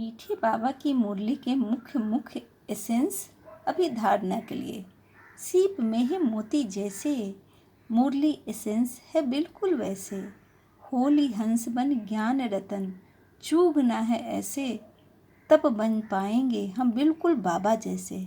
मीठे बाबा की मुरली के मुख्य मुख्य एसेंस अभिधारणा के लिए सीप में है मोती जैसे, मुरली एसेंस है बिल्कुल वैसे। होली हंस बन ज्ञान रतन, चूगना है ऐसे, तब बन पाएंगे हम बिल्कुल बाबा जैसे।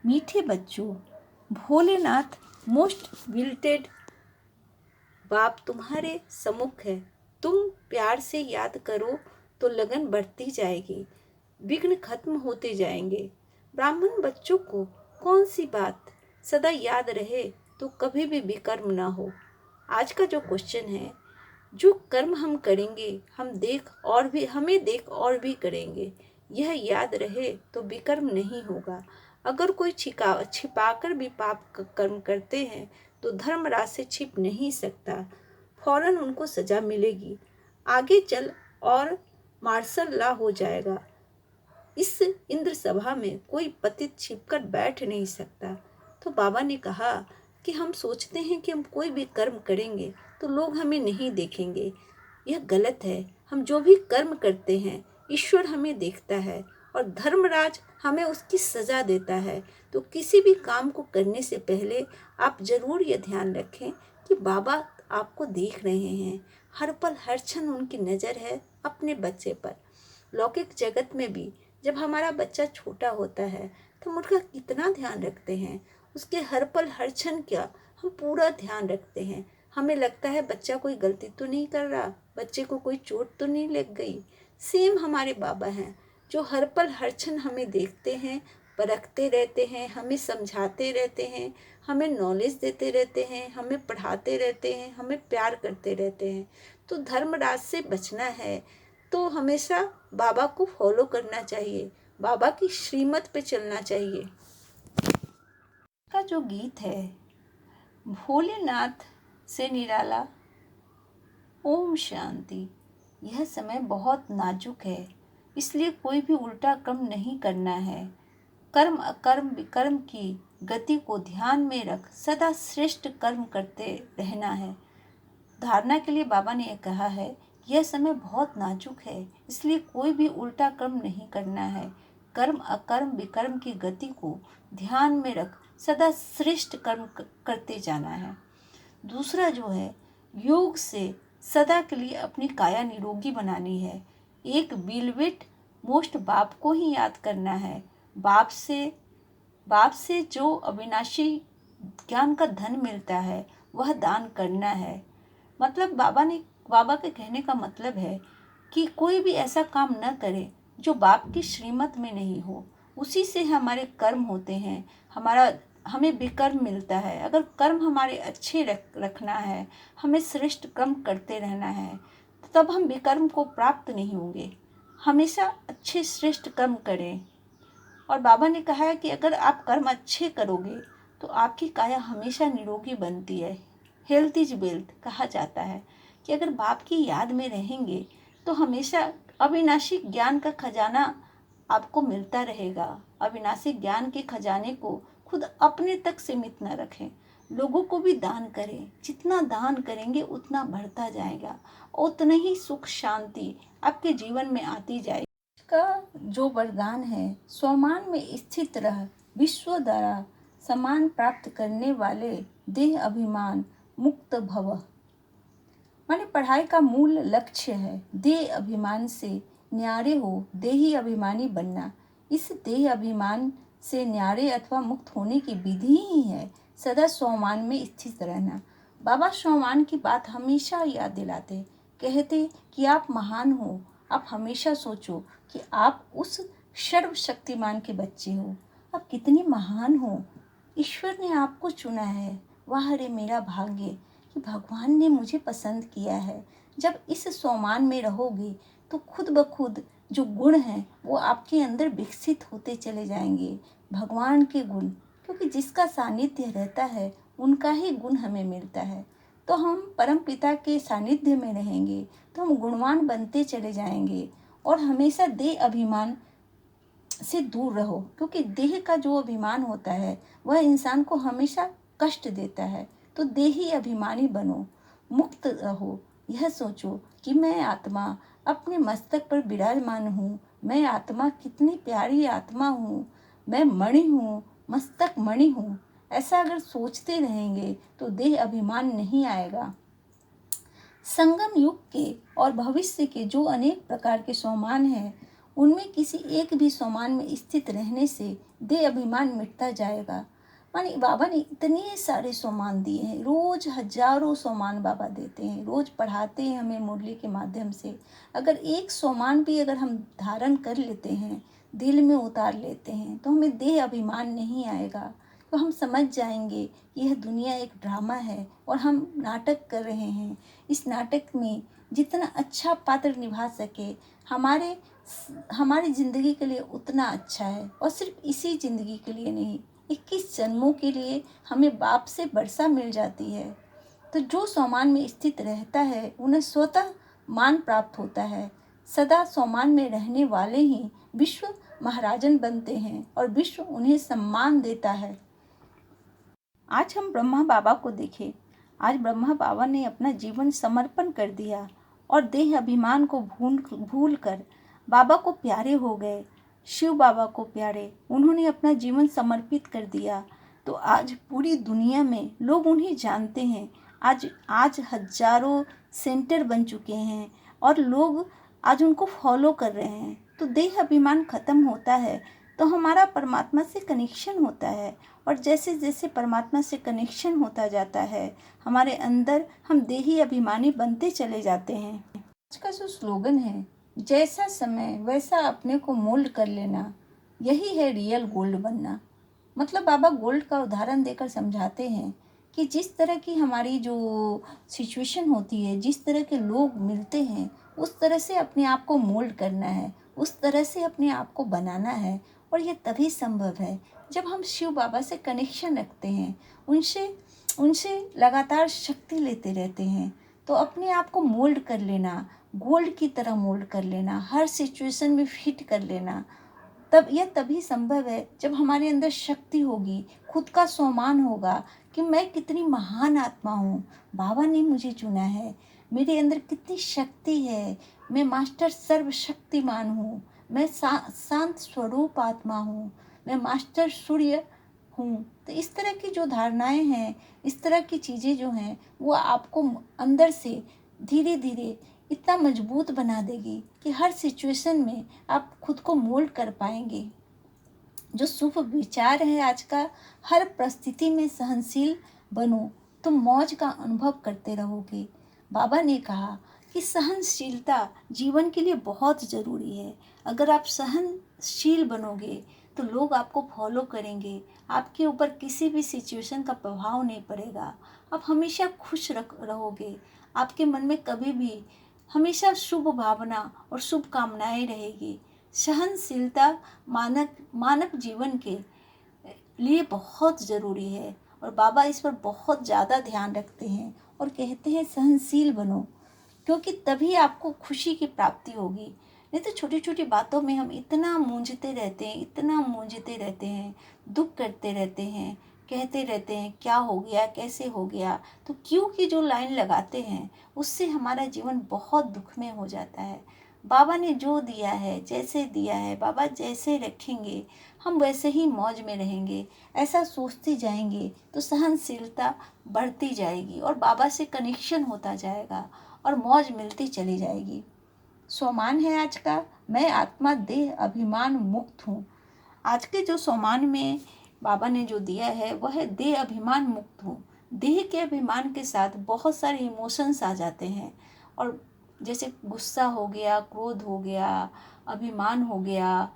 मीठे बच्चों, भोलेनाथ मोस्ट विल्टेड बाप तुम्हारे सम्मुख है। तुम प्यार से याद करो तो लगन बढ़ती जाएगी, विघ्न खत्म होते जाएंगे। ब्राह्मण बच्चों को कौन सी बात सदा याद रहे तो कभी भी विकर्म ना हो। आज का जो क्वेश्चन है, जो कर्म हम करेंगे हमें देख और भी करेंगे, यह याद रहे तो विकर्म नहीं होगा। अगर कोई छिपाकर भी पाप कर्म करते हैं तो धर्मराज से छिप नहीं सकता, फौरन उनको सजा मिलेगी। आगे चल और मार्शल लॉ हो जाएगा। इस इंद्र सभा में कोई पतित छिपकर बैठ नहीं सकता। तो बाबा ने कहा कि हम सोचते हैं कि हम कोई भी कर्म करेंगे तो लोग हमें नहीं देखेंगे, यह गलत है। हम जो भी कर्म करते हैं ईश्वर हमें देखता है और धर्मराज हमें उसकी सजा देता है। तो किसी भी काम को करने से पहले आप जरूर यह ध्यान रखें कि बाबा आपको देख रहे हैं, हर पल हर क्षण उनकी नज़र है अपने बच्चे पर। लौकिक जगत में भी जब हमारा बच्चा छोटा होता है तो हम उसका कितना ध्यान रखते हैं, उसके हर पल हर क्षण क्या हम पूरा ध्यान रखते हैं। हमें लगता है बच्चा कोई गलती तो नहीं कर रहा, बच्चे को कोई चोट तो नहीं लग गई। सेम हमारे बाबा हैं जो हर पल हर क्षण हमें देखते हैं, परखते रहते हैं, हमें समझाते रहते हैं, हमें नॉलेज देते रहते हैं, हमें पढ़ाते रहते हैं, हमें प्यार करते रहते हैं। तो धर्मराज से बचना है तो हमेशा बाबा को फॉलो करना चाहिए, बाबा की श्रीमत पे चलना चाहिए। का जो गीत है, भोलेनाथ से निराला ओम शांति। यह समय बहुत नाजुक है, इसलिए कोई भी उल्टा कर्म नहीं करना है। कर्म अकर्म विकर्म की गति को ध्यान में रख सदा श्रेष्ठ कर्म करते रहना है। धारणा के लिए बाबा ने यह कहा है, यह समय बहुत नाजुक है, इसलिए कोई भी उल्टा कर्म नहीं करना है। कर्म अकर्म विकर्म की गति को ध्यान में रख सदा श्रेष्ठ कर्म करते जाना है। दूसरा जो है, योग से सदा के लिए अपनी काया निरोगी बनानी है। एक बिलविट मोस्ट बाप को ही याद करना है। बाप से जो अविनाशी ज्ञान का धन मिलता है वह दान करना है। मतलब बाबा के कहने का मतलब है कि कोई भी ऐसा काम न करे जो बाप की श्रीमत में नहीं हो। उसी से हमारे कर्म होते हैं, हमें विकर्म मिलता है। अगर कर्म हमारे अच्छे रखना है, हमें श्रेष्ठ कर्म करते रहना है, तब हम विकर्म को प्राप्त नहीं होंगे। हमेशा अच्छे श्रेष्ठ कर्म करें। और बाबा ने कहा है कि अगर आप कर्म अच्छे करोगे तो आपकी काया हमेशा निरोगी बनती है। हेल्थ इज वेल्थ कहा जाता है कि अगर बाप की याद में रहेंगे तो हमेशा अविनाशी ज्ञान का खजाना आपको मिलता रहेगा। अविनाशी ज्ञान के खजाने को खुद अपने तक सीमित न रखें, लोगों को भी दान करें। जितना दान करेंगे उतना बढ़ता जाएगा, उतना ही सुख शांति आपके जीवन में आती जाएगी। का जो वरदान है, स्वमान में स्थित रह विश्व द्वारा समान प्राप्त करने वाले देह अभिमान मुक्त भव। माने पढ़ाई का मूल लक्ष्य है देह अभिमान से न्यारे हो, देही अभिमानी बनना। इस देह अभिमान से न्यारे अथवा मुक्त होने की विधि ही है सदा स्वमान में स्थित रहना। बाबा स्वमान की बात हमेशा याद दिलाते, कहते कि आप महान हो। आप हमेशा सोचो कि आप उस सर्वशक्तिमान के बच्चे हो, आप कितनी महान हो। ईश्वर ने आपको चुना है। वाह रे मेरा भाग्य कि भगवान ने मुझे पसंद किया है। जब इस स्वमान में रहोगे तो खुद ब खुद जो गुण हैं वो आपके अंदर विकसित होते चले जाएंगे, भगवान के गुण। क्योंकि जिसका सानिध्य रहता है उनका ही गुण हमें मिलता है। तो हम परम पिता के सानिध्य में रहेंगे तो हम गुणवान बनते चले जाएंगे। और हमेशा देह अभिमान से दूर रहो, क्योंकि देह का जो अभिमान होता है वह इंसान को हमेशा कष्ट देता है। तो देही अभिमानी बनो, मुक्त रहो। यह सोचो कि मैं आत्मा अपने मस्तक पर विराजमान हूँ। मैं आत्मा कितनी प्यारी आत्मा हूँ, मैं मणि हूँ, मस्तक मणि हूँ। ऐसा अगर सोचते रहेंगे तो देह अभिमान नहीं आएगा। संगम युग के और भविष्य के जो अनेक प्रकार के सोमान हैं, उनमें किसी एक भी सोमान में स्थित रहने से देह अभिमान मिटता जाएगा। मानी बाबा ने इतने सारे सोमान दिए हैं, रोज हजारों सोमान बाबा देते हैं, रोज पढ़ाते हैं हमें मुरली के माध्यम से। अगर एक सोमान भी अगर हम धारण कर लेते हैं, दिल में उतार लेते हैं, तो हमें देह अभिमान नहीं आएगा। तो हम समझ जाएंगे कि यह दुनिया एक ड्रामा है और हम नाटक कर रहे हैं। इस नाटक में जितना अच्छा पात्र निभा सके हमारे हमारी ज़िंदगी के लिए उतना अच्छा है। और सिर्फ इसी ज़िंदगी के लिए नहीं, 21 जन्मों के लिए हमें बाप से वर्षा मिल जाती है। तो जो सोमान में स्थित रहता है उन्हें स्वतः मान प्राप्त होता है। सदा सोमान में रहने वाले ही विश्व महाराजन बनते हैं और विश्व उन्हें सम्मान देता है। आज हम ब्रह्मा बाबा को देखें। आज ब्रह्मा बाबा ने अपना जीवन समर्पण कर दिया और देह अभिमान को भूल कर बाबा को प्यारे हो गए, शिव बाबा को प्यारे। उन्होंने अपना जीवन समर्पित कर दिया। तो आज पूरी दुनिया में लोग उन्हें जानते हैं। आज हजारों सेंटर बन चुके हैं और लोग आज उनको फॉलो कर रहे हैं। तो देह अभिमान खत्म होता है तो हमारा परमात्मा से कनेक्शन होता है, और जैसे जैसे परमात्मा से कनेक्शन होता जाता है हमारे अंदर हम देही अभिमानी बनते चले जाते हैं। आज का जो स्लोगन है, जैसा समय वैसा अपने को मोल्ड कर लेना, यही है रियल गोल्ड बनना। मतलब बाबा गोल्ड का उदाहरण देकर समझाते हैं कि जिस तरह की हमारी जो सिचुएशन होती है, जिस तरह के लोग मिलते हैं, उस तरह से अपने आप को मोल्ड करना है, उस तरह से अपने आप को बनाना है। और ये तभी संभव है जब हम शिव बाबा से कनेक्शन रखते हैं, उनसे लगातार शक्ति लेते रहते हैं। तो अपने आप को मोल्ड कर लेना, गोल्ड की तरह मोल्ड कर लेना, हर सिचुएशन में फिट कर लेना, यह तभी संभव है जब हमारे अंदर शक्ति होगी, खुद का सम्मान होगा कि मैं कितनी महान आत्मा हूँ, बाबा ने मुझे चुना है, मेरे अंदर कितनी शक्ति है, मैं मास्टर सर्वशक्तिमान हूँ, मैं शांत स्वरूप आत्मा हूँ, मैं मास्टर सूर्य हूँ। तो इस तरह की जो धारणाएं हैं, इस तरह की चीज़ें जो हैं, वो आपको अंदर से धीरे धीरे इतना मजबूत बना देगी कि हर सिचुएशन में आप खुद को मोल्ड कर पाएंगे। जो शुभ विचार है आज का, हर परिस्थिति में सहनशील बनो, तुम मौज का अनुभव करते रहोगे। बाबा ने कहा कि सहनशीलता जीवन के लिए बहुत ज़रूरी है। अगर आप सहनशील बनोगे तो लोग आपको फॉलो करेंगे, आपके ऊपर किसी भी सिचुएशन का प्रभाव नहीं पड़ेगा। आप हमेशा खुश रहोगे, आपके मन में कभी भी हमेशा शुभ भावना और शुभ कामनाएं रहेगी। सहनशीलता मानव जीवन के लिए बहुत ज़रूरी है और बाबा इस पर बहुत ज़्यादा ध्यान रखते हैं और कहते हैं सहनशील बनो, क्योंकि तभी आपको खुशी की प्राप्ति होगी। नहीं तो छोटी छोटी बातों में हम इतना मूंझते रहते हैं, दुख करते रहते हैं, कहते रहते हैं क्या हो गया, कैसे हो गया। तो क्यों की जो लाइन लगाते हैं उससे हमारा जीवन बहुत दुख में हो जाता है। बाबा ने जो दिया है, जैसे दिया है, बाबा जैसे रखेंगे हम वैसे ही मौज में रहेंगे। ऐसा सोचते जाएंगे तो सहनशीलता बढ़ती जाएगी और बाबा से कनेक्शन होता जाएगा और मौज मिलती चली जाएगी। सोमान है आज का, मैं आत्मा देह अभिमान मुक्त हूँ। आज के जो सोमान में बाबा ने जो दिया है वह है देह अभिमान मुक्त हूँ। देह के अभिमान के साथ बहुत सारे इमोशंस आ जाते हैं, और जैसे गुस्सा हो गया, क्रोध हो गया, अभिमान हो गया,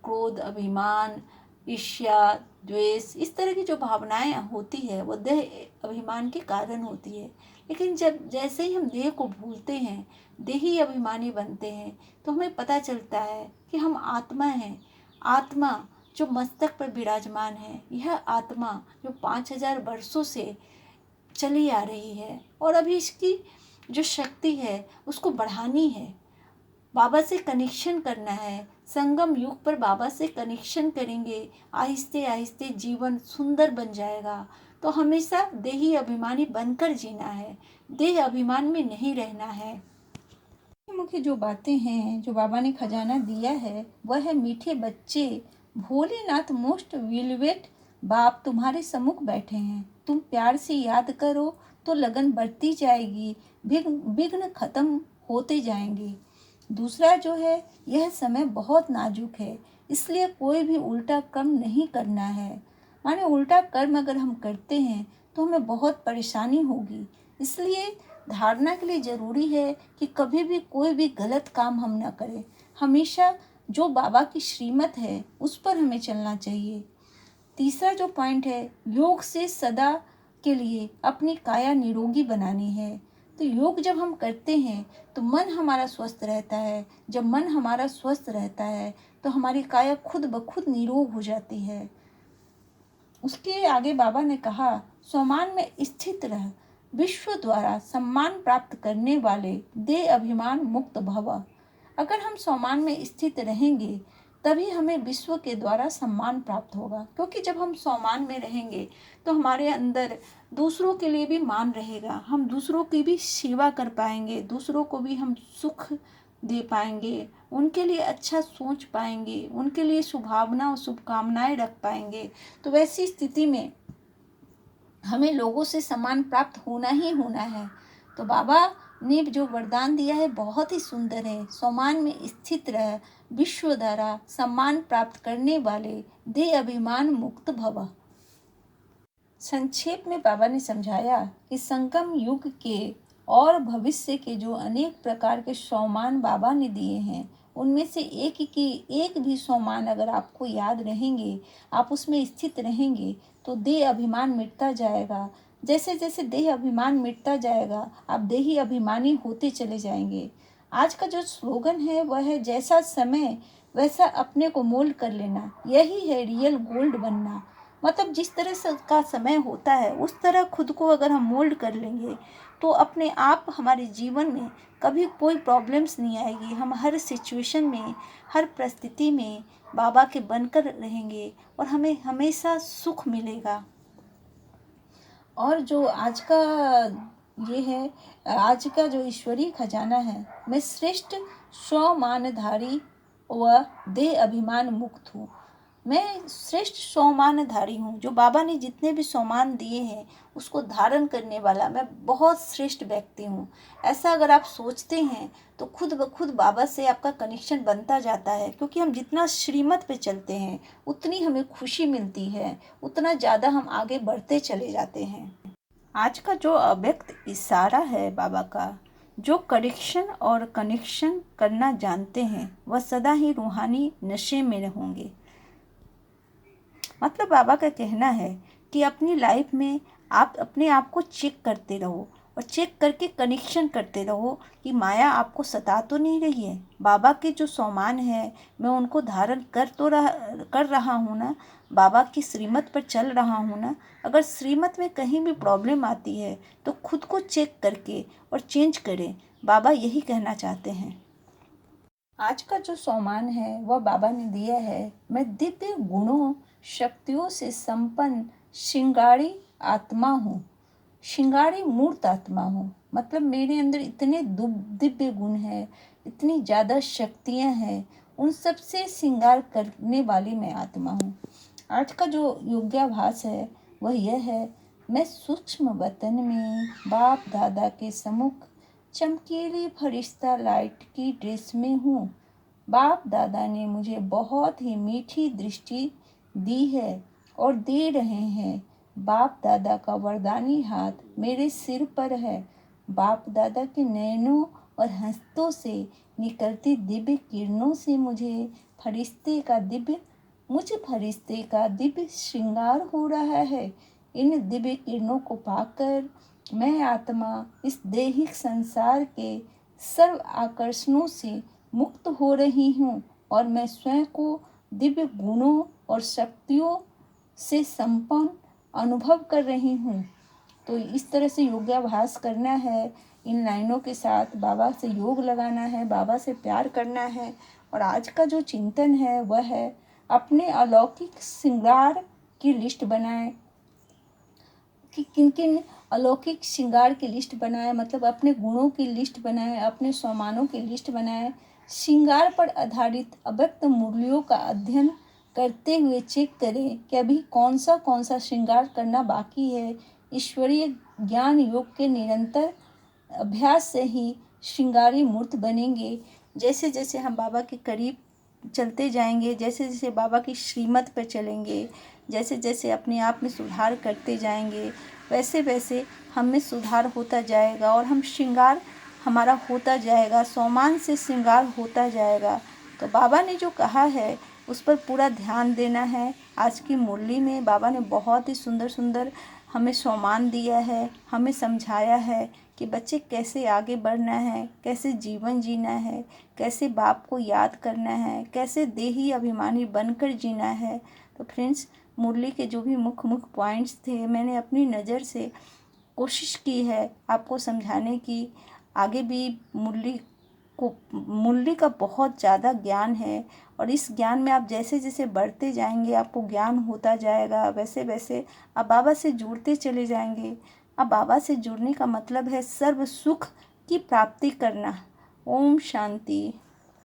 क्रोध, अभिमान, ईर्ष्या, द्वेष, इस तरह की जो भावनाएं होती है वो देह अभिमान के कारण होती है। लेकिन जैसे ही हम देह को भूलते हैं, देही अभिमानी बनते हैं, तो हमें पता चलता है कि हम आत्मा हैं। आत्मा जो मस्तक पर विराजमान है, यह आत्मा जो 5000 वर्षों से चली आ रही है और अभी इसकी जो शक्ति है उसको बढ़ानी है, बाबा से कनेक्शन करना है। संगम युग पर बाबा से कनेक्शन करेंगे, आहिस्ते आहिस्ते जीवन सुंदर बन जाएगा। तो हमेशा देही अभिमानी बनकर जीना है, देह अभिमान में नहीं रहना है। मुख्य जो बातें हैं, जो बाबा ने खजाना दिया है, वह है मीठे बच्चे, भोलेनाथ मोस्ट विलवेट बाप तुम्हारे सम्मुख बैठे हैं। तुम प्यार से याद करो तो लगन बढ़ती जाएगी, विघ्न खत्म होते जाएंगे। दूसरा जो है, यह समय बहुत नाजुक है, इसलिए कोई भी उल्टा कर्म नहीं करना है। माने उल्टा कर्म अगर हम करते हैं तो हमें बहुत परेशानी होगी। इसलिए धारणा के लिए ज़रूरी है कि कभी भी कोई भी गलत काम हम ना करें। हमेशा जो बाबा की श्रीमत है उस पर हमें चलना चाहिए। तीसरा जो पॉइंट है, योग से सदा के लिए अपनी काया निरोगी बनानी है। तो योग जब हम करते हैं तो मन हमारा स्वस्थ रहता है। जब मन हमारा स्वस्थ रहता है तो हमारी काया खुद ब खुद निरोग हो जाती है। उसके आगे बाबा ने कहा, सोमान में स्थित रह, विश्व द्वारा सम्मान प्राप्त करने वाले दे अभिमान मुक्त भव। अगर हम सोमान में स्थित रहेंगे तभी हमें विश्व के द्वारा सम्मान प्राप्त होगा, क्योंकि जब हम सोमान में रहेंगे तो हमारे अंदर दूसरों के लिए भी मान रहेगा। हम दूसरों की भी सेवा कर पाएंगे, दूसरों को भी हम सुख दे पाएंगे, उनके लिए अच्छा सोच पाएंगे, उनके लिए शुभभावना और शुभकामनाएं रख पाएंगे। तो वैसी स्थिति में हमें लोगों से सम्मान प्राप्त होना ही होना है। तो बाबा ने जो वरदान दिया है बहुत ही सुंदर है। सोमान में स्थित रह, विश्व द्वारा सम्मान प्राप्त करने वाले दे अभिमान मुक्त भव। संक्षेप में बाबा ने समझाया कि संगम युग के और भविष्य के जो अनेक प्रकार के सोमान बाबा ने दिए हैं, उनमें से एक भी सोमान अगर आपको याद रहेंगे, आप उसमें स्थित रहेंगे तो देह अभिमान मिटता जाएगा। जैसे जैसे देह अभिमान मिटता जाएगा आप देही अभिमानी होते चले जाएंगे। आज का जो स्लोगन है वह है, जैसा समय वैसा अपने को मोल्ड कर लेना, यही है रियल गोल्ड बनना। मतलब जिस तरह से का समय होता है उस तरह खुद को अगर हम मोल्ड कर लेंगे तो अपने आप हमारे जीवन में कभी कोई प्रॉब्लम्स नहीं आएगी। हम हर सिचुएशन में, हर परिस्थिति में बाबा के बनकर रहेंगे और हमें हमेशा सुख मिलेगा। और जो आज का ये है, आज का जो ईश्वरीय खजाना है, मैं श्रेष्ठ स्वमानधारी व देह अभिमान मुक्त हूँ। मैं श्रेष्ठ सोमानधारी हूँ। जो बाबा ने जितने भी सोमान दिए हैं उसको धारण करने वाला मैं बहुत श्रेष्ठ व्यक्ति हूँ। ऐसा अगर आप सोचते हैं तो खुद ब खुद बाबा से आपका कनेक्शन बनता जाता है, क्योंकि हम जितना श्रीमत पे चलते हैं उतनी हमें खुशी मिलती है, उतना ज़्यादा हम आगे बढ़ते चले जाते हैं। आज का जो अव्यक्त इशारा है बाबा का, जो करेक्शन और कनेक्शन करना जानते हैं वह सदा ही रूहानी नशे में होंगे। मतलब बाबा का कहना है कि अपनी लाइफ में आप अपने आप को चेक करते रहो और चेक करके कनेक्शन करते रहो कि माया आपको सता तो नहीं रही है। बाबा के जो सोमान है मैं उनको धारण कर रहा हूँ ना, बाबा की श्रीमत पर चल रहा हूँ ना। अगर श्रीमत में कहीं भी प्रॉब्लम आती है तो खुद को चेक करके और चेंज करें। बाबा यही कहना चाहते हैं। आज का जो सोमान है वह बाबा ने दिया है, मैं दिव्य गुणों शक्तियों से संपन्न श्रृंगारी आत्मा हूँ, श्रृंगारी मूर्त आत्मा हूँ। मतलब मेरे अंदर इतने दिव्य गुण हैं, इतनी ज़्यादा शक्तियाँ हैं, उन सब से श्रृंगार करने वाली मैं आत्मा हूँ। आज का जो योगाभ्यास है वह यह है, मैं सूक्ष्म वतन में बाप दादा के सम्मुख चमकीली फरिश्ता लाइट की ड्रेस में हूँ। बाप दादा ने मुझे बहुत ही मीठी दृष्टि दी है और दे रहे हैं। बाप दादा का वरदानी हाथ मेरे सिर पर है। बाप दादा के नैनों और हस्तों से निकलती दिव्य किरणों से मुझ फरिश्ते का दिव्य श्रृंगार हो रहा है। इन दिव्य किरणों को पाकर मैं आत्मा इस दैहिक संसार के सर्व आकर्षणों से मुक्त हो रही हूँ और मैं स्वयं को दिव्य गुणों और शक्तियों से संपन्न अनुभव कर रही हूँ। तो इस तरह से योगाभ्यास करना है, इन लाइनों के साथ बाबा से योग लगाना है, बाबा से प्यार करना है। और आज का जो चिंतन है वह है, अपने अलौकिक श्रृंगार की लिस्ट बनाएं। कि किन किन अलौकिक श्रृंगार की लिस्ट बनाए, मतलब अपने गुणों की लिस्ट बनाए, अपने सम्मानों की लिस्ट बनाए। श्रृंगार पर आधारित अव्यक्त मूल्यों का अध्ययन करते हुए चेक करें कि अभी कौन सा श्रृंगार करना बाकी है। ईश्वरीय ज्ञान योग के निरंतर अभ्यास से ही श्रृंगारी मूर्त बनेंगे। जैसे जैसे हम बाबा के करीब चलते जाएंगे, जैसे जैसे बाबा की श्रीमत पर चलेंगे, जैसे जैसे अपने आप में सुधार करते जाएंगे, वैसे वैसे हम में सुधार होता जाएगा और हम श्रृंगार हमारा होता जाएगा, सम्मान से श्रृंगार होता जाएगा। तो बाबा ने जो कहा है उस पर पूरा ध्यान देना है। आज की मुरली में बाबा ने बहुत ही सुंदर सुंदर हमें सम्मान दिया है, हमें समझाया है कि बच्चे कैसे आगे बढ़ना है, कैसे जीवन जीना है, कैसे बाप को याद करना है, कैसे देही अभिमानी बनकर जीना है। तो फ्रेंड्स, मुरली के जो भी मुख्य पॉइंट्स थे, मैंने अपनी नज़र से कोशिश की है आपको समझाने की। आगे भी मुरली का बहुत ज़्यादा ज्ञान है और इस ज्ञान में आप जैसे जैसे बढ़ते जाएंगे आपको ज्ञान होता जाएगा, वैसे वैसे आप बाबा से जुड़ते चले जाएंगे। अब बाबा से जुड़ने का मतलब है सर्व सुख की प्राप्ति करना। ओम शांति।